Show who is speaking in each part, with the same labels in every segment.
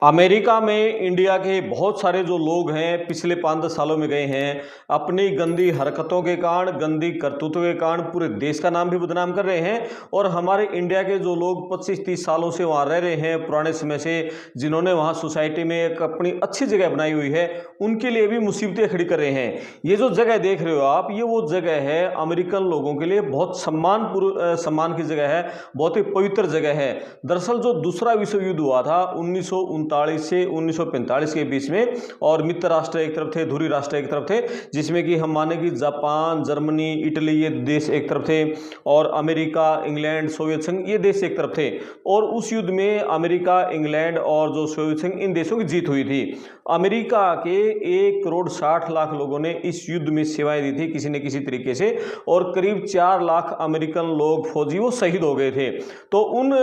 Speaker 1: America में India के बहुत सारे जो लोग हैं पिछले 5-10 सालों में गए हैं। अपनी गंदी हरकतों के कारण, गंदी करतूतों के कारण पूरे देश का नाम भी बदनाम कर रहे हैं। और हमारे इंडिया के जो लोग 25-30 सालों से वहाँ रह रहे हैं, पुराने समय से, जिन्होंने वहाँ सोसाइटी में एक अपनी अच्छी जगह बनाई हुई है, उनके लिए भी मुसीबतें खड़ी कर रहे हैं। ये जो जगह देख रहे हो आप, ये वो जगह है अमेरिकन लोगों के लिए बहुत सम्मान की जगह है, बहुत ही पवित्र जगह है। दरअसल जो दूसरा विश्व युद्ध हुआ था 1939 से 1945 के बीच में, और मित्र राष्ट्र एक तरफ थे, धुरी राष्ट्र एक तरफ थे, जिसमें कि हम माने कि जापान, जर्मनी, इटली, ये देश एक तरफ थे, और अमेरिका, इंग्लैंड, सोवियत संघ, ये देश एक तरफ थे। और उस युद्ध में अमेरिका, इंग्लैंड और जो सोवियत संघ, इन देशों की जीत हुई थी। अमेरिका के 1,60,00,000 लोगों ने इस युद्ध में सेवाएं दी थी किसी न किसी तरीके से, और करीब 4 लाख अमेरिकन लोग, फौजी, वो शहीद हो गए थे। तो उन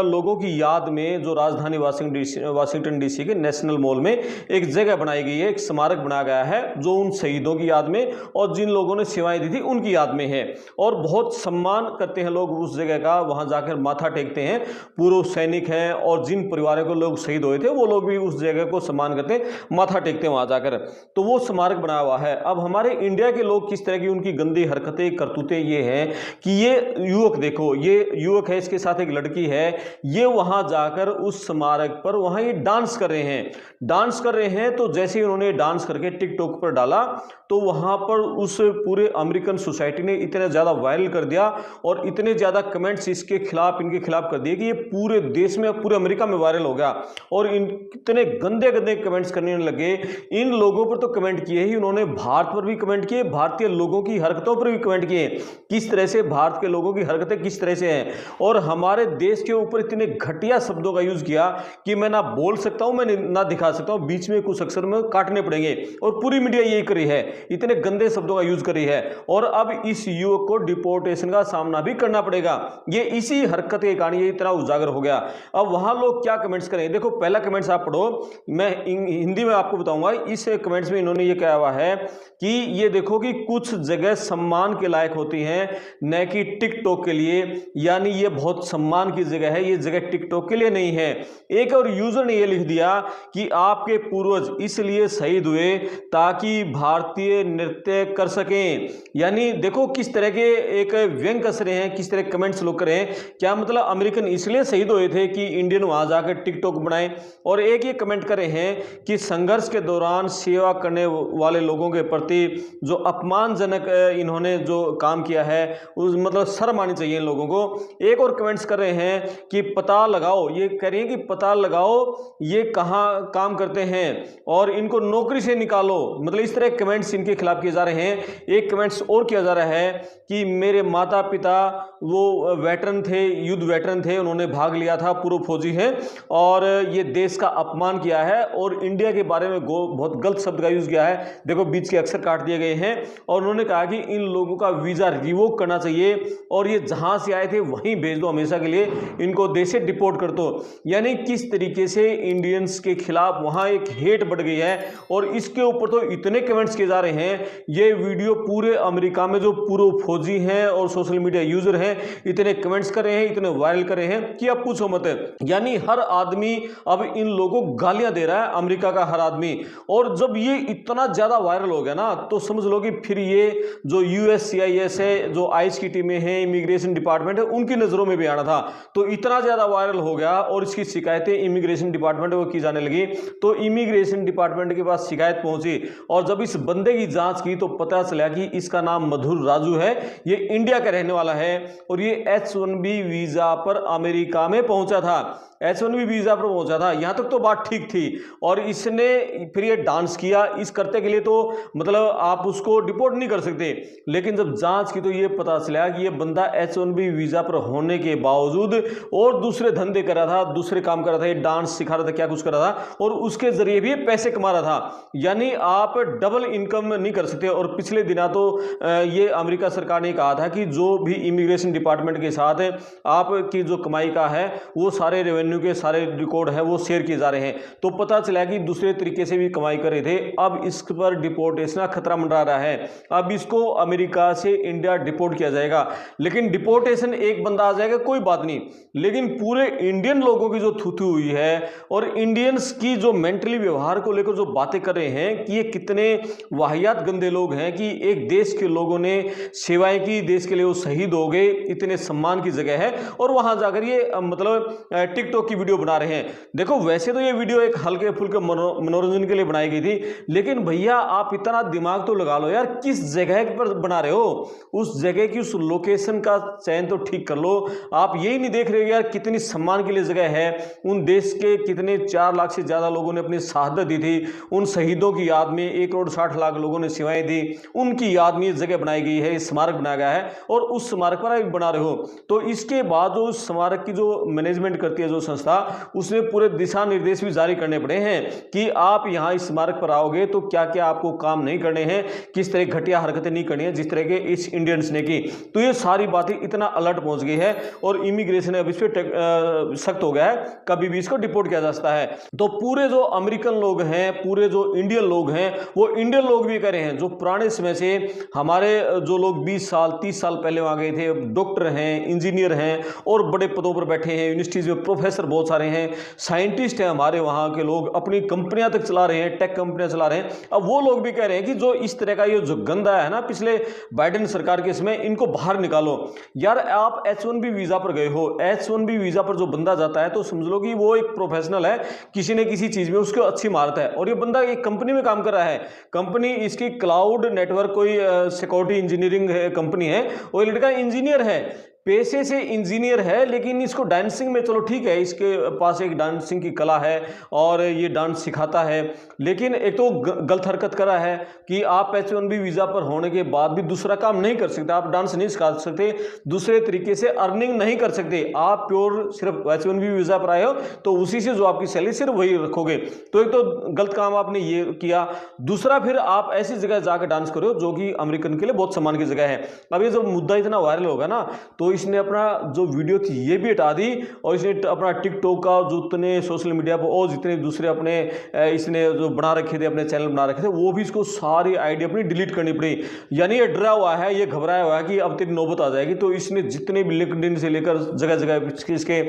Speaker 1: लोगों की याद में जो राजधानी वाशिंगटन डीसी के नेशनल मॉल में एक जगह बनाई गई है, एक स्मारक बनाया गया है, जो उन शहीदों की याद में और जिन लोगों ने सेवाएं दी थी उनकी याद में है। और बहुत सम्मान करते हैं लोग उस जगह का, वहां जाकर माथा टेकते हैं। पूर्व सैनिक हैं और जिन परिवारों को लोग शहीद हुए थे, वो लोग भी उस जगह को सम्मान करते हैं, माथा टेकते हैं वहां जाकर। तो वो स्मारक बनाया हुआ है। अब हमारे इंडिया के लोग किस तरह की उनकी गंदी हरकतें, करतूतें ये हैं कि ये युवक देखो, ये युवक है, इसके साथ एक लड़की है, ये वहां जाकर उस स्मारक पर वहां ये डांस कर रहे हैं। डांस कर रहे हैं तो जैसे ही उन्होंने डांस करके टिकटॉक पर डाला, तो वहां पर उस पूरे अमेरिकन सोसाइटी ने इतना ज्यादा वायरल कर दिया और इतने ज्यादा कमेंट्स इसके खिलाफ, इनके खिलाफ कर दिए कि ये पूरे देश में, पूरे अमेरिका में वायरल हो गया। और इन इतने गंदे गंदे कमेंट्स करने लगे। इन लोगों पर तो कमेंट किए ही, उन्होंने भारत पर भी कमेंट किए, भारतीय लोगों की हरकतों पर भी कमेंट किए, किस तरह से भारत के लोगों की हरकतें किस तरह से हैं। और हमारे देश के ऊपर इतने घटिया शब्दों का यूज किया कि मैं ना बोल सकता हूं, मैं ना दिखा सकता हूं, बीच में कुछ अक्षर में काटने पड़ेंगे। और पूरी मीडिया यही करी है, इतने गंदे शब्दों का यूज करी है। और अब इस युवक को डिपोर्टेशन का सामना भी करना पड़ेगा। ये इसी हरकत के कारण ये इतना उजागर हो गया। अब वहां लोग क्या कमेंट्स करें, देखो पहला कमेंट्स आप पढ़ो, मैं हिंदी में आपको बताऊंगा। इस कमेंट्स में इन्होंने ये कहा हुआ है कि ये देखो कि कुछ जगह सम्मान के लायक होती हैं, न कि टिकटॉक के लिए, यानी ये बहुत सम्मान की जगह है, ये जगह टिकटॉक के लिए नहीं है। एक और यूजर ने ये लिख दिया कि आपके पूर्वज इसलिए शहीद हुए ताकि भारतीय नृत्य कर सकें। यानी देखो किस तरह के एक व्यंग कस रहे हैं, किस तरह कमेंट्स लोग कर रहे हैं। क्या मतलब अमेरिकन इसलिए शहीद हुए थे कि इंडियन वहां जाकर टिकटॉक बनाए। और एक ये कमेंट कर रहे हैं कि संघर्ष के दौरान सेवा करने वाले लोगों के प्रति जो अपमानजनक इन्होंने जो काम किया है, उस मतलब शर्म आनी चाहिए इन लोगों को। एक और कमेंट्स कर रहे हैं कि पता लगाओ, ये कह रहे हैं कि पता लगाओ ये कहां काम करते हैं और इनको नौकरी से निकालो। मतलब इस तरह कमेंट्स इनके खिलाफ किए जा रहे हैं। एक कमेंट्स और किया जा रहा है कि मेरे माता पिता वो वेटरन थे, युद्ध वेटरन थे, उन्होंने भाग लिया था, पूर्व फौजी हैं, और ये देश का अपमान किया है और इंडिया के बारे में बहुत गलत शब्द का यूज किया है। देखो बीच के अक्षर काट दिए गए हैं। और उन्होंने कहा कि इन लोगों का वीजा रिवोक करना चाहिए और ये जहां से आए थे वहीं भेज दो हमेशा के लिए, इनको देश से डिपोर्ट कर दो। यानी किस तरीके से इंडियंस के खिलाफ वहां एक हेट बढ़ गई है। और इसके ऊपर तो इतने कमेंट्स किए जा रहे हैं, ये वीडियो पूरे अमेरिका में जो पूर्व फौजी हैं और सोशल मीडिया यूजर हैं, इतने कमेंट्स कर रहे हैं, इतने वायरल कर रहे हैं कि अब पूछो मत। यानी हर आदमी अब इन लोगों को गालियां दे रहा है, अमेरिका का हर आदमी। और जब ये इतना ज्यादा वायरल हो गया ना, तो समझ लो कि फिर ये जो USCIS है, जो आइस की टीमें हैं, इमिग्रेशन डिपार्टमेंट है, उनकी नजरों में भी आना था। तो इतना ज्यादा वायरल हो गया और इसकी शिकायतें इमिग्रेशन डिपार्टमेंट को की जाने लगी। तो इमिग्रेशन डिपार्टमेंट के पास शिकायत पहुंची और जब इस बंदे की जांच की तो पता चला कि इसका नाम मधुर राजू है, ये इंडिया का रहने वाला है और ये H1B वीजा पर अमेरिका में पहुंचा था। H1B वीजा पर पहुंचा था, यहां तक तो बात ठीक थी। और इसने फिर ये डांस किया, इस करते के लिए तो मतलब आप उसको डिपोर्ट नहीं कर सकते। लेकिन जब जांच की तो ये पता चला कि ये बंदा H1B वीजा पर होने के बावजूद और दूसरे धंधे कर रहा था, दूसरे काम कर रहा था, ये डांस सिखा रहा था, क्या कुछ कर रहा था, और उसके जरिए भी पैसे कमा रहा था। यानी आप डबल इनकम नहीं कर सकते। और पिछले दिना तो ये अमेरिका सरकार ने कहा था कि जो भी इमिग्रेशन डिपार्टमेंट के साथ आपकी जो कमाई का है, वो सारे रेवेन्यू के सारे रिकॉर्ड है वो शेयर किए जा रहे हैं। तो पता चला कि दूसरे तरीके से भी कमाई कर रहे थे। अब इस पर डिपोर्टेशन का खतरा मंडरा रहा है। अब इसको अमेरिका से इंडिया डिपोर्ट किया जाएगा। लेकिन डिपोर्टेशन एक बंदा आ जाएगा कोई बात नहीं, लेकिन पूरे इंडियन लोगों की जो थूथू हुई है और इंडियंस की जो मेंटली व्यवहार को लेकर जो बातें कर रहे हैं कि ये कितने वाहियात गंदे लोग हैं कि एक देश के लोगों ने सेवाएं की, देश के लिए वो शहीद हो गए, इतने सम्मान की जगह है और वहां जाकर ये मतलब टिकटॉक की वीडियो बना रहे हैं। देखो वैसे तो ये वीडियो एक हल्के फुल्के मनोरंजन के लिए बनाई गई थी, लेकिन भैया आप इतना दिमाग तो लगा लो यार, किस जगह पर बना रहे हो, उस जगह की उस लोकेशन का चयन तो ठीक कर लो। आप यही नहीं देख रहे हो यार कितनी सम्मान के लिए जगह है, उन देश के कितने 4 लाख से ज्यादा लोगों ने अपनी शहादत दी थी, उन शहीदों की याद में 1 करोड़ 60 लाख लोगों ने सेवाएं दी, उनकी याद में ये जगह बनाई गई है, स्मारक बनाया गया है और उस स्मारक पर आप बना रहे हो। तो इसके बाद जो स्मारक की जो मैनेजमेंट करती है जो संस्था, उसने पूरे दिशा निर्देश भी जारी करने पड़े हैं कि आप यहां इस स्मारक पर आओगे तो क्या क्या आपको काम नहीं करने हैं, किस तरह घटिया हरकतें नहीं करनी है जिस तरह के इस इंडियंस ने की। तो ये सारी बातें इतना अलर्ट पहुंच गई है और इमिग्रेशन अब इस पर सख्त हो गया है, कभी भी इसको डिपोर्ट किया जा सकता है। तो पूरे जो अमेरिकन लोग हैं, पूरे जो इंडियन लोग हैं, वो इंडियन लोग भी कह रहे हैं जो पुराने समय से हमारे जो लोग 20 साल 30 साल पहले वहां गए थे, डॉक्टर हैं, इंजीनियर हैं और बड़े पदों पर बैठे हैं, यूनिवर्सिटीज में प्रोफेसर बहुत सारे हैं, साइंटिस्ट हैं, हमारे वहां के लोग अपनी कंपनियां तक चला रहे हैं, टेक कंपनियां चला रहे हैं। अब वो लोग भी कह रहे हैं कि जो इस तरह का ये जो गंदा है ना पिछले बाइडेन सरकार के समय, इनको बाहर निकालो। यार आप H1B वीजा पर गए हो, H1B वीजा पर जो बंदा जाता है तो समझ लो कि वो एक प्रोफेशनल है, किसी न किसी चीज में उसको अच्छी महारत है और ये बंदा एक कंपनी में काम कर रहा है, कंपनी इसकी क्लाउड नेटवर्क कोई सिक्योरिटी इंजीनियरिंग कंपनी है, वो लड़का इंजीनियर है, पेशे से इंजीनियर है, लेकिन इसको डांसिंग में चलो ठीक है, इसके पास एक डांसिंग की कला है और ये डांस सिखाता है, लेकिन एक तो गलत हरकत करा है कि आप H1B वीजा पर होने के बाद भी दूसरा काम नहीं कर सकते, आप डांस नहीं सिखा सकते, दूसरे तरीके से अर्निंग नहीं कर सकते, आप प्योर सिर्फ H1B वीजा पर आए हो तो उसी से जो आपकी सैलरी सिर्फ वही रखोगे। तो एक तो गलत काम आपने ये किया, दूसरा फिर आप ऐसी जगह जाकर डांस करो जो कि अमेरिकन के लिए बहुत सम्मान की जगह है। अब ये जो मुद्दा इतना वायरल होगा ना, तो इसने अपना जो वीडियो थी ये भी हटा दी और इसने अपना टिकटॉक का जो इतने सोशल मीडिया पर और जितने दूसरे अपने इसने जो बना रखे थे, अपने चैनल बना रखे थे, वो भी इसको सारी आईडी अपनी डिलीट करनी पड़ी। यानी ये डरा हुआ है, ये घबराया हुआ है कि अब तेरी नौबत आ जाएगी, तो इसने जितने भी लिंक्डइन से लेकर जगह जगह इसके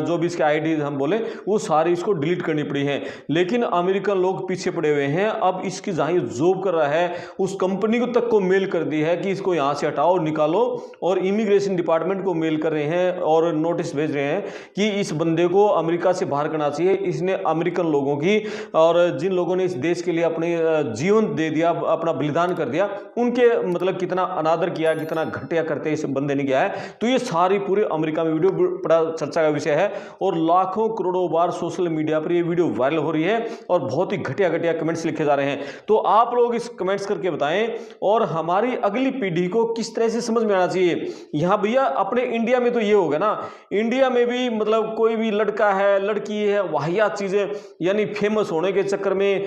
Speaker 1: जो भी इसके आईडी हम बोले वो सारी इसको डिलीट करनी पड़ी है। लेकिन अमेरिकन लोग पीछे पड़े हुए हैं, अब इसकी जहां ये जॉब कर रहा है उस कंपनी को तक को मेल कर दी है कि इसको यहां से हटाओ, निकालो, और इमिग्रेशन डिपार्टमेंट को मेल कर रहे हैं और नोटिस भेज रहे हैं कि इस बंदे को अमेरिका से बाहर करना चाहिए। इसने अमेरिकन लोगों की और जिन लोगों ने इस देश के लिए अपने जीवन दे दिया, अपना बलिदान कर दिया, उनके मतलब कितना अनादर किया, कितना घटिया करते इस बंदे ने किया है। तो ये सारी पूरे अमेरिका में वीडियो बड़ा चर्चा का विषय है और लाखों करोड़ों बार सोशल मीडिया पर ये वीडियो वायरल हो रही है और बहुत ही घटिया घटिया कमेंट्स लिखे जा रहे हैं। तो आप लोग इस कमेंट्स करके बताएं और हमारी अगली पीढ़ी को किस तरह से समझ में आना चाहिए। यहां भैया अपने इंडिया में तो ये होगा ना, इंडिया में भी मतलब कोई भी लड़का है, लड़की है, वाहियात चीजें यानी फेमस होने के चक्कर में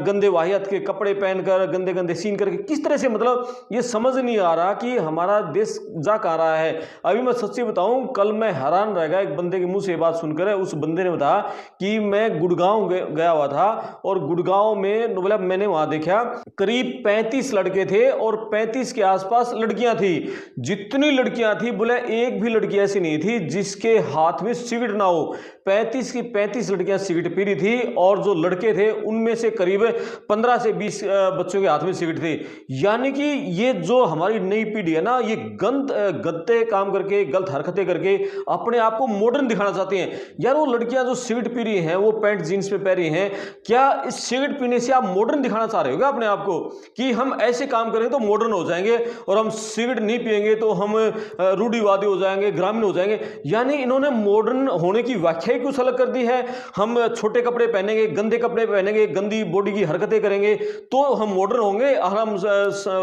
Speaker 1: गंदे वाहियात के कपड़े पहनकर गंदे गंदे सीन करके किस तरह से, मतलब ये समझ नहीं आ रहा कि हमारा देश जा कहां रहा है। अभी मैं सच्ची बताऊं, कल मैं हैरान रह गया एक बंदे के मुंह से ये बात सुनकर। उस बंदे ने बताया कि मैं गुड़गांव गया हुआ था और गुड़गांव में मतलब मैंने वहां देखा करीब 35 लड़के थे और 35 के आसपास लड़कियां थी। जितनी लड़कियां थी बोले एक भी लड़की ऐसी नहीं थी जिसके हाथ में सिगरेट ना हो। 35 की 35 लड़कियां सिगरेट पी रही थी और जो लड़के थे उनमें से करीब 15 से 20 बच्चों के हाथ में सिगरेट थी। यानी कि ये जो हमारी नई पीढ़ी है ना, ये गंदे काम करके, गलत हरकतें करके अपने आप को मॉडर्न दिखाना चाहते हैं। यार वो लड़कियां जो सिगरेट पी रही हैं, वो पैंट जीन्स पे पहन रही हैं, क्या इस सिगरेट पीने से आप मॉडर्न दिखाना चाह रहे हो क्या अपने आप को कि हम ऐसे काम करेंगे तो मॉडर्न हो जाएंगे और हम सिगरेट नहीं पिएंगे तो हम रूढ़िवादी हो जाएंगे, ग्रामीण हो जाएंगे। यानी इन्होंने मॉडर्न होने की व्याख्या ही कुछ अलग कर दी है। हम छोटे कपड़े पहनेंगे, गंदे कपड़े पहनेंगे, गंदी बॉडी की हरकतें करेंगे तो हम मॉडर्न होंगे।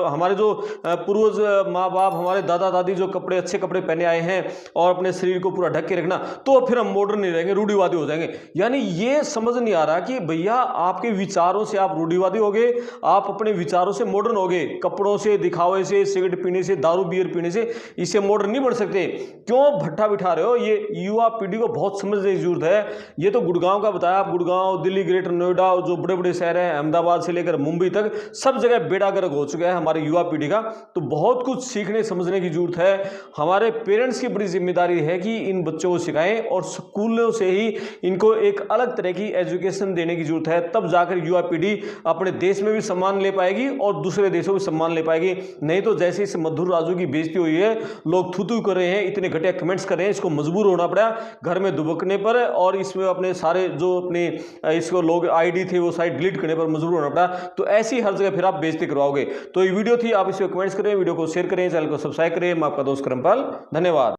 Speaker 1: हमारे जो पूर्वज माँ बाप, हमारे दादा दादी जो कपड़े, अच्छे कपड़े पहने आए हैं और अपने शरीर को पूरा ढक के रखना, तो फिर हम मॉडर्न नहीं रहेंगे, रूढ़िवादी हो जाएंगे। यानी ये समझ नहीं आ रहा कि भैया आपके विचारों से आप रूढ़िवादी होगे, आप अपने विचारों से मॉडर्न होगे, कपड़ों से, दिखावे से, सिगरेट पीने से, दारू बियर पीने से, इसे मॉडर्न नहीं बन सकते, क्यों भट्ठा बिठा रहे हो? ये युवा पीढ़ी को बहुत समझने की जरूरत है। ये तो गुड़गांव का बताया, आप गुड़गांव, दिल्ली, ग्रेटर नोएडा, जो बड़े बड़े शहर हैं, अहमदाबाद से लेकर मुंबई तक, सब जगह बेड़ा गर्क हो चुका है हमारी युवा पीढ़ी का। तो बहुत कुछ सीखने समझने की जरूरत है। हमारे पेरेंट्स की बड़ी जिम्मेदारी है कि इन बच्चों को सिखाएं और स्कूलों से ही इनको एक अलग तरह की एजुकेशन देने की जरूरत है। तब जाकर युवा पीढ़ी अपने देश में भी सम्मान ले पाएगी और दूसरे देशों में सम्मान ले पाएगी। नहीं तो जैसे इस मधुर राजू की बेइज्जती हुई है, लोग थू थू कर रहे हैं, इतने घटिया कमेंट्स कर रहे हैं, इसको मजबूर होना पड़ा घर में दुबकने पर, और इसमें अपने सारे जो अपने इसको लोग आईडी थे वो साइट डिलीट करने पर मजबूर होना पड़ा। तो ऐसी हर जगह फिर आप बेइज्जती करवाओगे। तो ये वीडियो थी, आप इसमें कमेंट्स करें, वीडियो को शेयर करें, चैनल को सब्सक्राइब करें। मैं आपका दोस्त करमपाल, धन्यवाद।